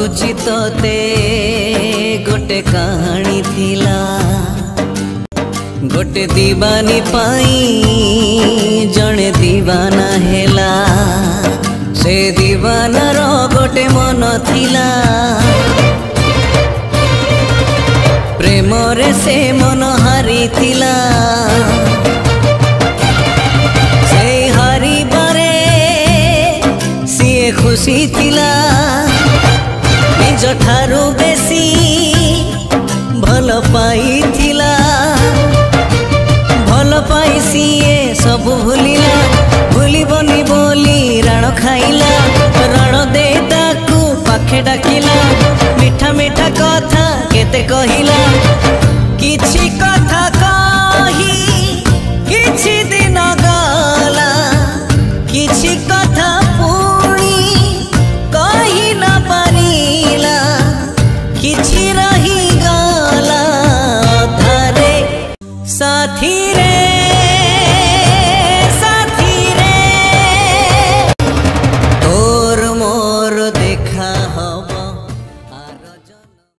कहुची तोते गोटे कहानी थिला गोटे दीवानी पाई जने दीवाना हेला से दीवानार गोटे मन थिला प्रेम रे से मन हारी थिला से हारी बारे सीए खुशी थिला निज ठारू बेसी भल पाई थिला भल पाई सीए सब भूलिला भूलिबनी बोली राण खाइला राण दे ताकू पाखे डाकिला मीठा मीठा कथा केते कहिला किछि कथा कही किछि दिन गला किछि कथा पुणी कहि न पारिला किछि रही गला धारे साथी रे।